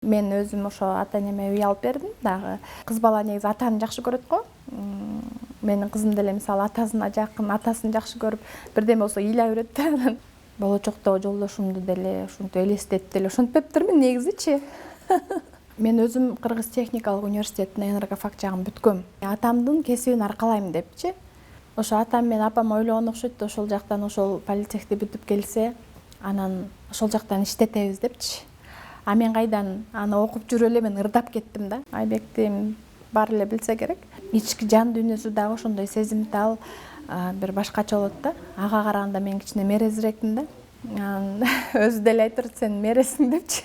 Мен өзүм ошо ата-энеме үй алып бердим дагы. Кыз бала негизи атаны жакшы көрөт го. Менин кызым деле мисалы атасына жакын, атасын жакшы көрүп, бирдеме болсо ыйлай берет да. Болочокто жолдошумду деле ушинтип элестетип деле ошентпептермин негизичи. Мен өзүм Кыргыз техникалык университетинин энергофак жагын бүткөм. Атамдын кесибин аркалайм депчи. Ошо атам менен апам ойлогон окшойт, ошол жактан ошол политехти бүтүп келсе, анан ошол жактан иштетебиз депчи. А мен кайдан аны окуп жүрүп эле мен ырдап кеттим да. Айбекти баары эле билсе керек. Ички жан дүйнөсү дагы ошондой сезимтал, бир башкача болот да. Ага караганда мен кичине мерезирекмин да. Өзү деле айтыр, сен мересиң депчи.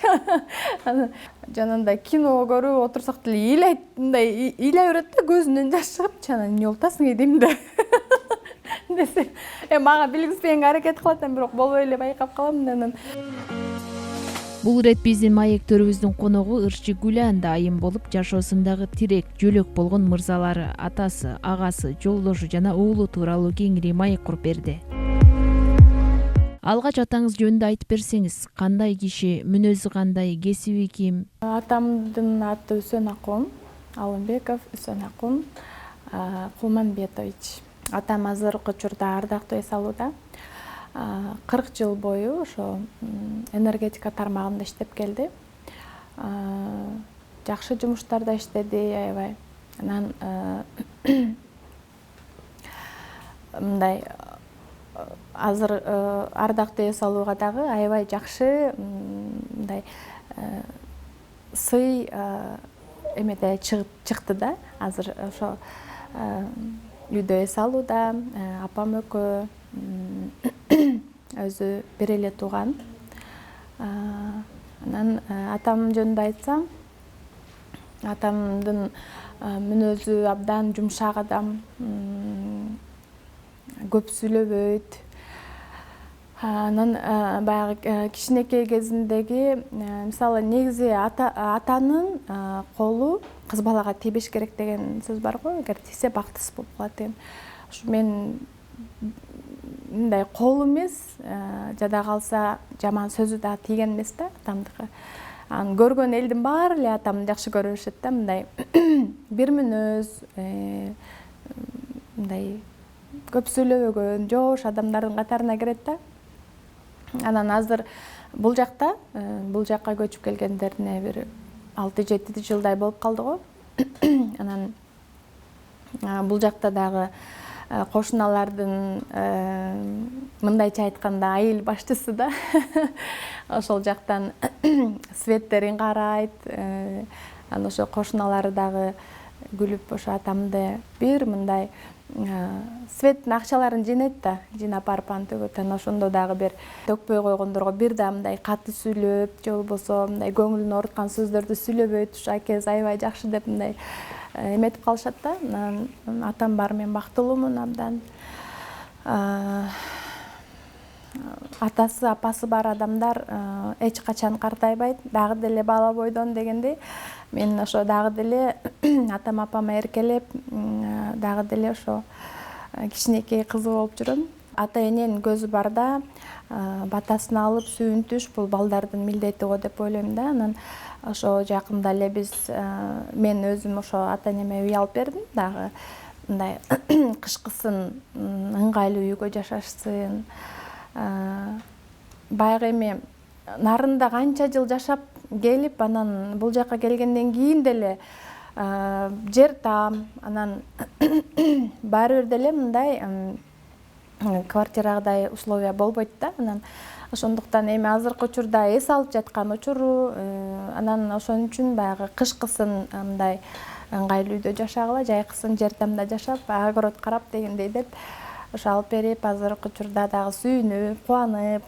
Жанагындай кино көрүп отурсак деле ыйлайт, мындай ыйлай берет да, көзүнөн жаш чыгып, анан эмне болуп атасың дейм да. Десе, мага билгизбегенге аракет кылат, бирок болбой эле байкап калам анан. Бул ирет биздин маектөрүбүздүн коногу ырчы Гүланда айым болуп, жашоосундагы тирек, жөлөк болгон мырзалары, атасы, агасы, жолдошу жана уулу тууралуу кеңири маек куруп берди. Алгач атаңыз жөнүндө айтып берсеңиз, кандай киши, мүнөзү кандай, кесиби ким? Атамдын аты Үсөн Акун, Алымбеков Үсөн Акун Кулманбетович. Атам азыркы учурда ардактуу эс алууда. 40 жыл бою ошо энергетика тармагында иштеп келди. Жакшы жумуштарда иштеди, аябай. Анан мындай азыр ардактуу эс алууга дагы аябай жакшы мындай сый эмеде чыкты да. Азыр ошо үйдө эс алууда, апам экөө өзү бир эле тууган. Анан атам жөнүндө айтсам, атамдын мүнөзү абдан жумшак адам, көп сүйлөбөйт. Анан баягы кичинекей кезиндеги, мисалы негизи атанын колу кыз балага тийбеш керек деген сөз бар го, эгер тийсе бактысыз болуп калат деген. Ушу мен мындай кол эмес, жада калса жаман сөзү да тийген эмес да атамдыкы. Аны көргөн элдин баары эле атамды жакшы көрүшөт да, мындай бир мүнөз, мындай көп сүйлөбөгөн, жоош адамдардын катарына кирет да. Анан азыр бул жакка көчүп келгендерине бир 6-7 жылдай болуп калды го. Анан бул жакта дагы кошуналардын мындайча айтканда айыл башчысы да. Ошол жактан светтерин карайт. Анан ошо кошуналары дагы күлүп ошо атамды бир мындай светтин акчаларын жыйнайт да, жыйнап барып аны төгөт. Анан ошондо дагы бир төкпөй койгондорго бир да мындай каты сүйлөп, же болбосо мындай көңүлүн ооруткан сөздөрдү сүйлөбөйт. Ушу акеңиз аябай жакшы деп мындай эметип калышат да. Атам бар, мен бактылуумун абдан. Атасы, апасы бар адамдар эч качан картайбайт. Дагы деле бала бойдон дегендей, мен ошо дагы деле атам апама эркелеп, дагы деле ошо кичинекей кызы болуп жүрөм. Ата-эненин көзү барда батасын алып сүйүнтүш бул балдардын милдети го деп ойлойм да. Анан ошо жакында эле мен өзүм ошо ата-энеме үй алып бердим дагы. Мындай кышкысын ыңгайлуу үйгө жашашсын. Баягы эми нарында канча жыл жашап келип, анан бул жакка келгенден кийин деле жер таам, анан баары бир деле мындай квартирагыдай условия болбойт да. Анан ошондуктан эми азыркы учурда эс алып жаткан учуру, анан ошон үчүн баягы кышкысын мындай ыңгайлуу үйдө жашагыла, жайкысын жер таамда жашап, огород карап дегендей деп ошо алып берип, азыркы учурда дагы сүйүнүп, кубанып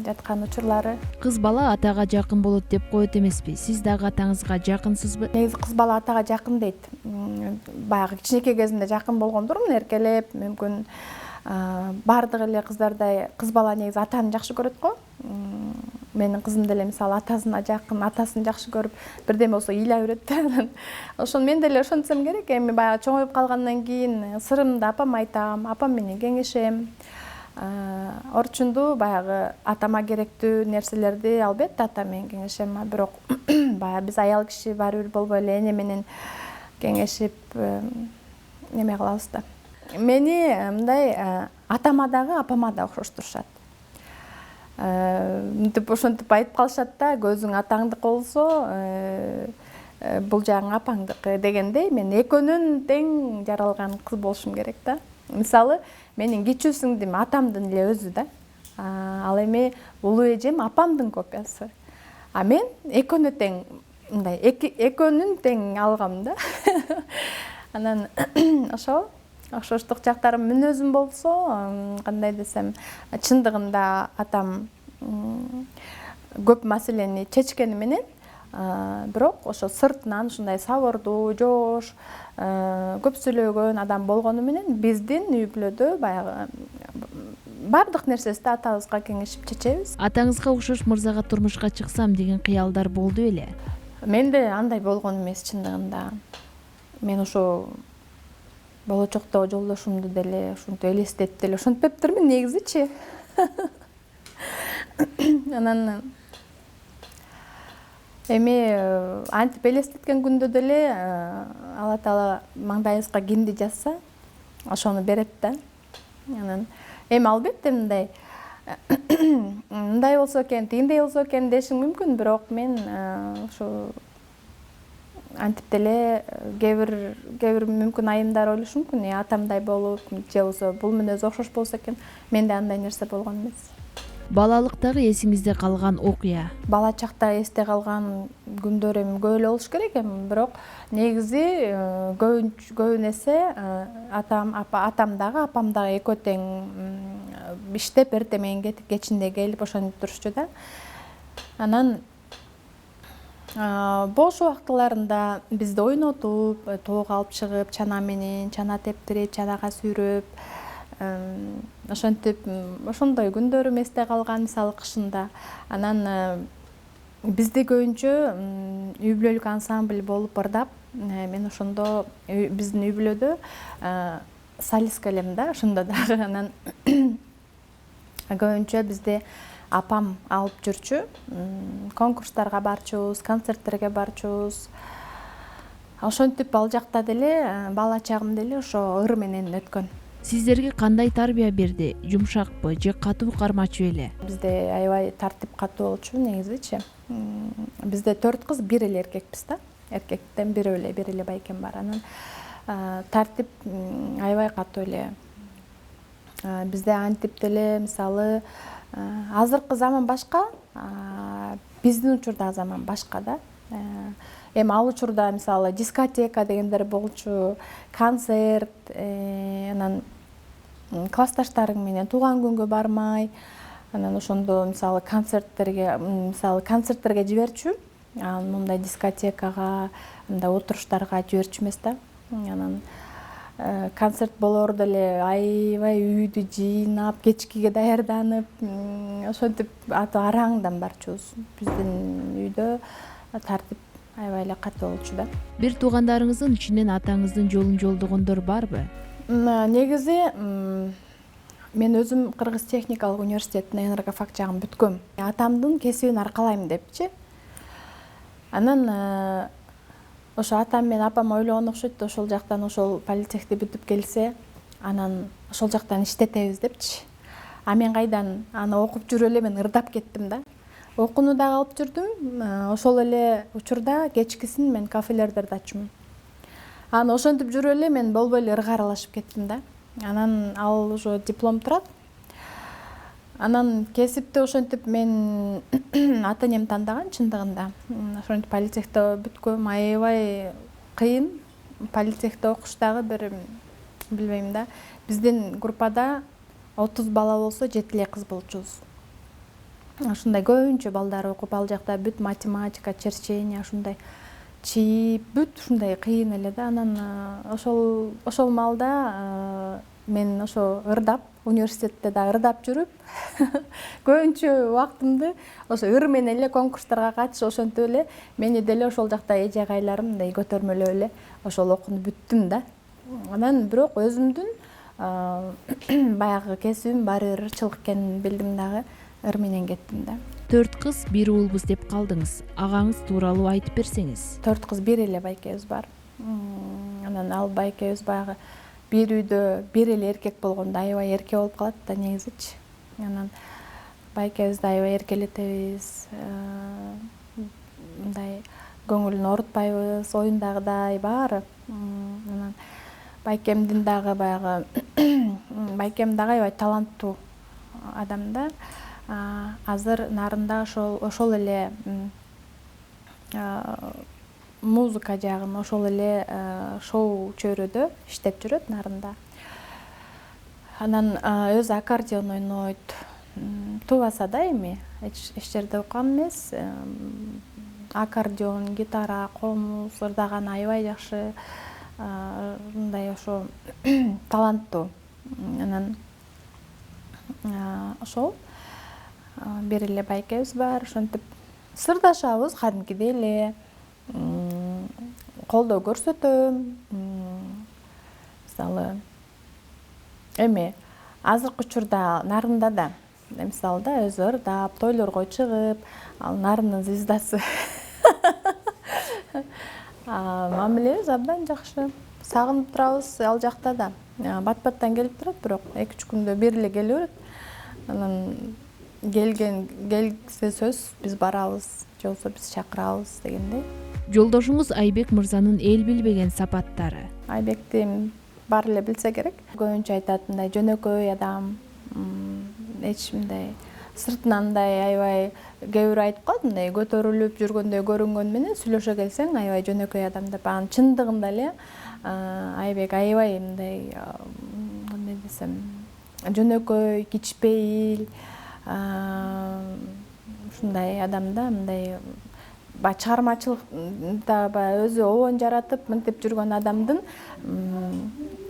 жаткан учурлары. Кыз бала атага жакын болот деп коет эмеспи? Сиз дагы атаңызга жакынсызбы? Негизи кыз бала атага жакын дейт. Баягы кичинекей кезинде жакын болгондурмун, эркелеп, мүмкүн баардык эле кыздардай кыз бала негизи атаны жакшы көрөт го. Менин кызым деле мисалы атасына жакын, атасын жакшы көрүп, бирдеме болсо ыйлай берет да. Ошон мен деле ошентсем керек. Эми баягы чоңоюп калгандан кийин сырымды апама айтам, апам менен кеңешем. орчунду баягы атама керектүү нерселерди албетте атам менен кеңешем, бирок баягы биз аял киши баары бир болбой эле эне менен кеңешип неме кылабыз да. Мени мындай атама дагы апама да окшоштурушат. Мынтип ошентип айтып калышат да, көзүң атаңдыкы болсо, бул жагың апаңдыкы дегендей, мен экөөнүн тең жаралган кыз болушум керек да. Мисалы, менин кичүү сиңдим атамдын эле өзү да. Ал эми улуу эжем апамдын копиясы. А мен экөөнү тең, мындай экөөнүн тең алгам да. Анан ошо окшоштук жактарым мүнөзүм болсо, кандай десем, чындыгында атам көп маселени чечкени менен, бирок ошо сыртынан ушундай сабырдуу, жоош, көп сүйлөгөн адам болгону менен биздин үй бүлөдө баягы бардык нерсесин атабызга кеңешип чечебиз. Атаңызга окшош мырзага турмушка чыксам деген кыялдар болду беле? Менде андай болгон эмес чындыгында. Мен ошо болочокто жолдошумду деле ушинтип элестетип деле ошентпептермин негизичи. Анан эми антип элестеткен күндө деле Алла Таала маңдайыбызга кимди жазса, ошону берет да. Анан эми албетте мындай болсо экен, тигиндей болсо экен дешим мүмкүн, бирок мен ошо антип деле кээ бир мүмкүн айымдар ойлошу мүмкүн, атамдай болуп, же болбосо бул мүнөзү окшош болсо экен. Менде андай нерсе болгон эмес. Балалыктагы эсиңизде калган окуя? Бала чакта эсте калган күндөр эми көп эле болуш керек эми, бирок негизи көбүн эсе атам дагы апам дагы экөө тең иштеп эртең менен кетип кечинде келип ошентип турушчу да. Анан бош убактыларында бизди ойнотуп, тоого алып чыгып, чана менен чана тептирип, чанага сүйрөп, ошентип ошондой күндөрүм эсте калган, мисалы кышында. Анан бизди көбүнчө үй бүлөлүк ансамбль болуп ырдап, мен ошондо биздин үй бүлөдө солистка элем да, ошондо дагы. Анан көбүнчө бизди апам алып жүрчү, конкурстарга барчубуз, концерттерге барчубуз. Ошентип ал жакта деле бала чагым деле ошо ыр менен өткөн. Сиздерге кандай тарбия берди? Жумшакпы же катуу кармачу эле? Бизде аябай тартип катуу болчу негизичи. Бизде 4 кыз, 1 эле эркекпиз да. Эркектен бир эле байкем бар. Анан тартип аябай катуу эле. Бизде антип деле, мисалы, азыркы заман башка, биздин учурдагы заман башка да. Эми ал учурда мисалы дискотека дегендер болчу, концерт, анан классташтарың менен тууган күнгө бармай, анан ошондо мисалы концерттерге жиберчү, мындай дискотекага, мындай отуруштарга жиберчү эмес да. Анан концерт болор деле аябай үйдү жыйнап, кечкиге даярданып, ошентип араңдан барчубуз. Биздин үйдө тартип аябай эле катуу болчу да. Бир туугандарыңыздын ичинен атаңыздын жолун жолдогондор барбы? Негизи мен өзүм Кыргыз техникалык университетинин энергофак жагын бүткөм. Атамдын кесибин аркалайм депчи. Анан ошо атам менен апам ойлогон окшойт, ошол жактан ошол политехти бүтүп келсе, анан ошол жактан иштетебиз депчи. А мен кайдан аны окуп жүрүп эле мен ырдап кеттим да. Окууну дагы алып жүрдүм. Ошол эле учурда кечкисин мен кафелерде ырдачумун. Аны ошентип жүрүп эле мен болбой эле ырга аралашып кеттим да. Анан ал ошо диплом турат. Анан кесипти ошентип мен ата энем тандаган чындыгында. Ошентип политехте бүткөм, аябай кыйын. Политехте окуш дагы бир билбейм да. Биздин группада 30 бала болсо 7 эле кыз болчубуз. Ушундай көбүнчө балдар окуп, ал жакта бүт математика, черчение, ушундай чип, бүт ушундай кыйын эле да. Анан ошол маалда мен ошо ырдап, университетте да ырдап жүрүп, көбүнчө убактымды ошо ыр менен эле конкурстарга катышып, ошентип эле мени деле ошол жакта эже агайларым мындай көтөрмөлөп эле ошол окууну бүттүм да. Анан бирок өзүмдүн баягы кесибим баары бир ырчылык экенин билдим дагы, ыр менен кеттим да. 4 кыз 1 уулбуз деп калдыңыз. Агаңыз тууралуу айтып берсеңиз. 4 кыз, бир эле байкебиз бар. Анан ал байкебиз баягы бир үйдө бир эле эркек болгондо аябай эрке болуп калат да негизичи. Анан байкебизди аябай эркелетебиз. Мындай көңүлүн оорутпайбыз, оюндагыдай баары. Анан байкемдин дагы баягы байкем дагы аябай таланттуу адам да. Азыр нарында ошол эле музыка жагын, ошол эле шоу чөйрөдө иштеп жүрөт нарында. Анан өзү аккордеон ойнойт. Тубаса да эми эч жерде уккан эмес. Аккордеон, гитара, комуз ырдаган аябай жакшы, мындай ошо таланттуу. Анан ошол бир эле байкебиз бар, ошентип сырдашабыз кадимкидей эле. Колдоо көрсөтөм. Мисалы эми азыркы учурда нарында да мисалы да өзү ырдап, тойлорго чыгып, ал нарындын звездасы. Мамилебиз абдан жакшы. Сагынып турабыз ал жакта да. Бат-баттан келип турат, бирок 2-3 күндө бир эле келе берет. Анан келсе сөз биз барабыз, же болбосо биз чакырабыз дегендей. Жолдошуңуз Айбек мырзанын эл билбеген сапаттары. Айбекти баары эле билсе керек. Көбүнчө айтат мындай жөнөкөй адам, эч мындай сыртынан мындай аябай кээ бирөө айтып калат, мындай көтөрүлүп жүргөндөй көрүнгөнү менен сүйлөшө келсең аябай жөнөкөй адам деп. Анын чындыгында эле Айбек аябай мындай кандай десем, жөнөкөй, кичпейил, ушундай адам да, мындай чыгармачылыкта өзү обон жаратып мынтип жүргөн адамдын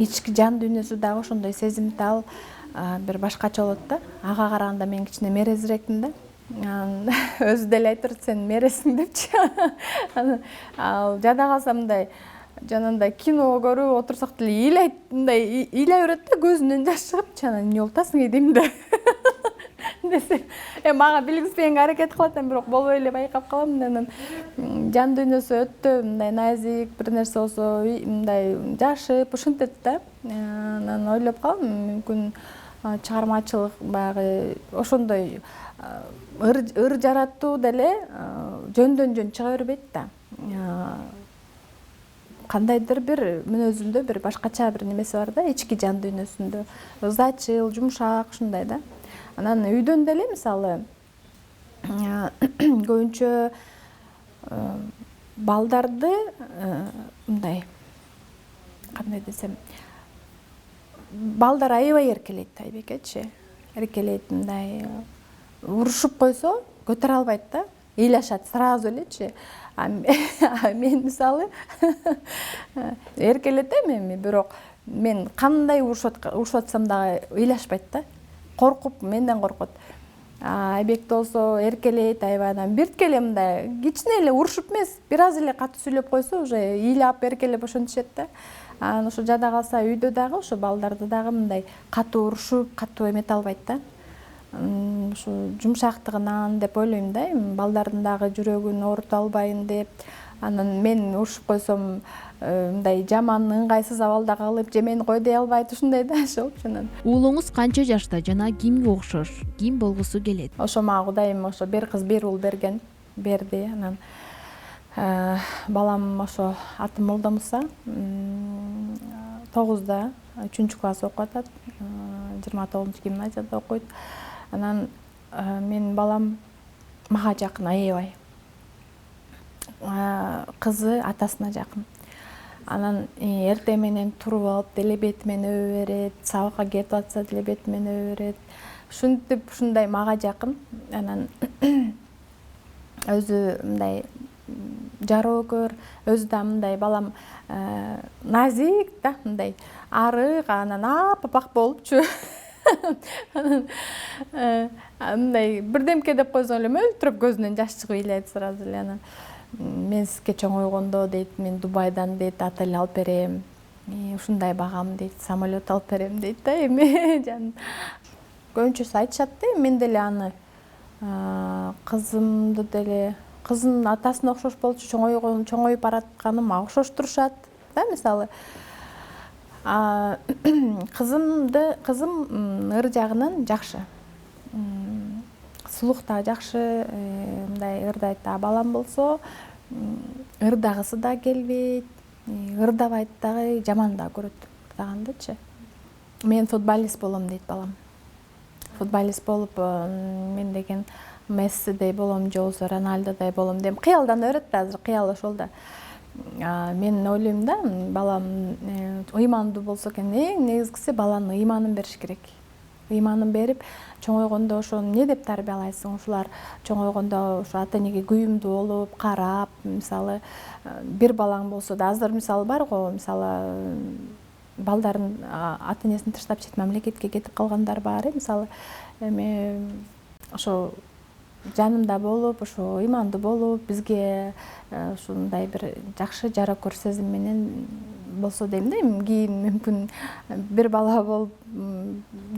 ички жан дүйнөсү дагы ошондой сезимтал, бир башкача болот да. Ага караганда мен кичине мерезирекмин да. Өзү деле айтыр, сен мересиң депчи. Ал жада калса мындай жанагындай кино көрүп отурсак деле ыйлайт, мындай ыйлай берет да, көзүнөн жаш чыгып, анан эмне болуп атасың дейм да. Десе, мага билгизбегенге аракет кылат, бирок болбой эле байкап калам. Анан жан дүйнөсү өтө мындай назик, бир нерсе болсо мындай жашып ушинтет да. Анан ойлоп калам, мүмкүн чыгармачылык баягы ошондой ыр жараттуу деле жөндөн жөн чыга бербейт да. Кандайдыр бир мүнөзүндө бир башкача бир немеси бар да, ички жан дүйнөсүндө. Ызачыл, жумшак, ушундай да. Анан үйдөн деле мисалы көбүнчө балдарды мындай кандай десем, балдар аябай эркелейт Айбекечи. Эркелейт, мындай урушуп койсо көтөрө албайт да, ыйлашат сразу элечи. Мен мисалы эркелетем эми, бирок мен кандай урушуп атсам дагы ыйлашпайт да. Коркуп, менден коркот. Айбекти болсо эркелейт аябай, биртке эле мындай кичине эле урушуп эмес, бир аз эле катуу сүйлөп койсо уже ыйлап, эркелеп ошентишет да. Анан ошо жада калса үйдө дагы ошо балдарды дагы мындай катуу урушуп, катуу эмете албайт да. Ушу жумшактыгынан деп ойлойм да, балдардын дагы жүрөгүн оорута албайын деп. Анан мен урушуп койсом мындай жаман, ыңгайсыз абалда калып, же мени кой дей албайт, ушундай да ошолчу. Уулуңуз канча жашта жана кимге окшош, ким болгусу келет? Ошо мага Кудайым ошо бир кыз бир уул берди. Анан балам ошо аты Молдо Муса, 9-да, 3-класс окуп атат, 29-гимназияда окуйт. Анан менин балам мага жакын аябай. Кызы атасына жакын. Анан эртең менен туруп алып деле бети менен өбө берет, сабакка кетип атса деле бети менен өбө берет. Ушинтип ушундай мага жакын. Анан өзү мындай жароокөр, өзү да мындай балам назик да, мындай арык, анан аппак болупчу. Мындай бирдемке деп койсоң эле мөлтүрөп көзүнөн жаш чыгып ыйлайт сразу эле. Анан мен сизге чоңойгондо дейт, мен Дубайдан дейт отель алып берем. ушундай багам дейт, самолет алып берем дейт да эми жаным. Көбүнчөсү айтышат да, мен деле аны кызымды деле, кыздын атасына окшош болчу, чоңоюп баратканыма окшоштурушат да, мисалы. Кызым ыр жагынан жакшы, сулук да жакшы, мындай ырдайт да. Балам болсо ырдагысы да келбейт, ырдабайт дагы, жаман да көрөт ырдагандычы. Мен футболист болом дейт балам. Футболист болуп, мен деген Мессидей болом же болбосо Роналдодой болом деп кыялдан өрөт да, азыр кыял ошол да. Мен ойлойм да, балам ыймандуу болсо экен, эң негизгиси баланын ыйманын бериш керек. Ыйманын берип, чоңойгондо ошону эмне деп тарбиялайсың? Ушулар чоңойгондо ошо ата-энеге күйүмдүү болуп, карап, мисалы, бир балаң болсо да, азыр мисалы бар го, мисалы, балдарын ата-энесин таштап чет мамлекетке кетип калгандар бар, мисалы, эми ошо жанымда болуп, ошо ыймандуу болуп, бизге ушундай бир жакшы жаракөр сезим менен болсо дейм да. Кийин мүмкүн бир бала болуп,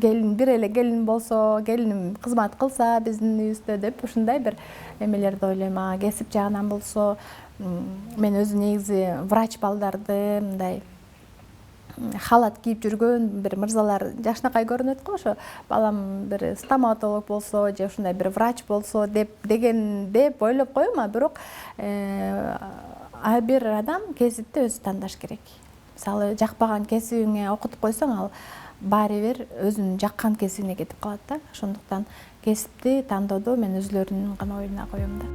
келин, бир эле келин болсо, келиним кызмат кылса биздин үйүбүздө деп, ушундай бир эмелерди ойлойм. Кесип жагынан болсо, мен өзү негизи врач балдарды, мындай халат кийип жүргөн бир мырзалар жакшынакай көрүнөт го. Ошо балам бир стоматолог болсо же ушундай бир врач болсо деп ойлоп коем. Бирок ар бир адам кесипти өзү тандаш керек. Мисалы, жакпаган кесибиңе окутуп койсоң, ал баары бир өзүнүн жаккан кесибине кетип калат да. Ошондуктан кесипти тандоодо мен өзүлөрүнүн гана оюна коем да.